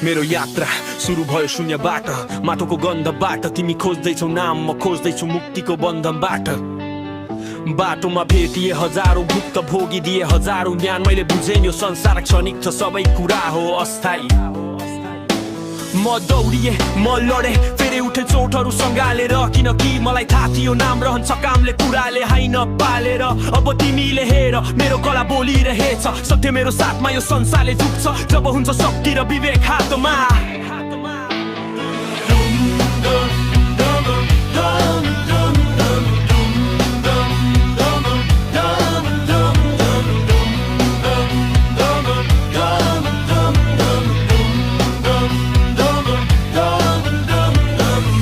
मेरो यात्रा सुरु भयो शून्यबाट, माटोको गन्धबाट। तिमी खोज्दैछौ नाम, म खोज्दैछु मुक्तिको बन्धनबाट। बाटोमा भेटिए हजारौं, भुक्त भोगिदिए हजारौं ज्ञान। मैले बुझेँ यो संसार क्षणिक छ, सबै कुरा हो अस्थायी। म दौडिए, म लडे, फेरि उठे चोटहरू सँगालेर। किनकि मलाई थाहा थियो नाम रहन्छ कामले, कुराले हाइ नपालेर। अब तिमीले हेर, मेरो कला बोलिरहेछ, सत्य मेरो साथमा यो संसारले झुक्छ। जब हुन्छ शक्ति र विवेक हातमा।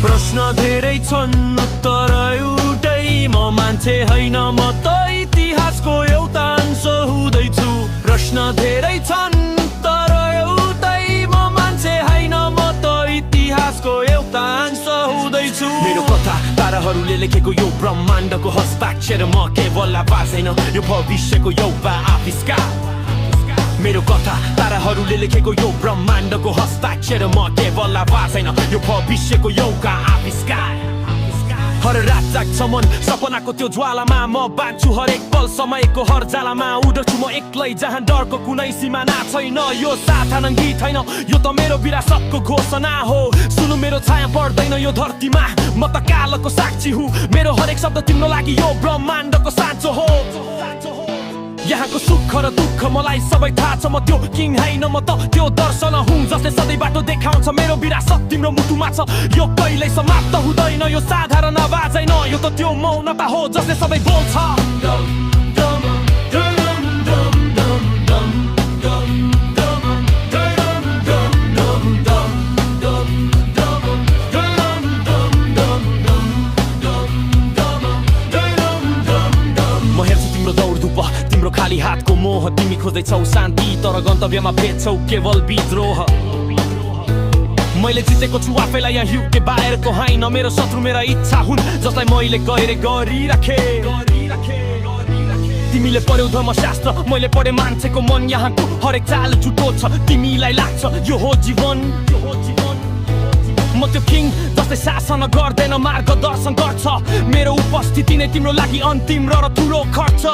प्रश्न धेरै छन् उत्तर एउटै, म मान्छे होइन म त इतिहासको एउटा अंश हुँदैछु। प्रश्न धेरै छन् तर एउटै, म मान्छे होइन म त इतिहासको एउटा अंश हुँदैछु। मेरो कथा ताराहरूले लेखेको यो ब्रह्माण्डको हस्ताक्षर, म केवल आवाज होइन यो भविष्यको एउटा आविष्कार। मेरो कथा ताराहरूले लेखेको यो ब्रह्माण्डको हस्ताक्षर, म केवल आवाज होइन यो भविष्यको एउटा आविष्कार। हर रात जाग्छ मन सपनाको त्यो ज्वालामा, म बाँच्छु हरेक पल समयको हर जालामा। उड्छु म एक्लै जहाँ डरको कुनै सिमाना छैन। यो साधारण गीत होइन, यो त मेरो विरासतको घोषणा हो। सुनु मेरो छाया पर्दैन यो धरतीमा, म त कालको साक्षी हुँ। मेरो हरेक शब्द तिम्रो लागि यो ब्रह्माण्डको साँचो हो। यहाँको सुख र दुःख मलाई सबै थाहा छ। म त्यो किङ होइन, म त त्यो दर्शन हुँ जसले सधैँ बाटो देखाउँछ। मेरो विरासत तिम्रो मुटुमा छ, यो कहिल्यै समाप्त हुँदैन। यो साधारण आवाज होइन, यो त त्यो मौनता हो जसले सबै बोल्छ। तिम्रो खाली हातको मोह, तिमी खोज्दैछौ शान्ति तर गन्तव्यमा भेट्छौ केवल विद्रोह। मैले जितेको छु आफैलाई यहाँ हिउँके बाहिरको होइन। मेरो शत्रु मेरा इच्छा हुन् जसलाई मैले गहिरे गरिराखे। तिमीले पढ्यौ धर्मशास्त्र, मैले पढे मान्छेको मन। यहाँको हरेक चाल झुटो छ, तिमीलाई लाग्छ यो हो जीवन। म त्यो किङ जसले शासन गर्दैन मार्गदर्शन गर्छ। मेरो उपस्थिति नै तिम्रो लागि अन्तिम र ठुलो खर्च।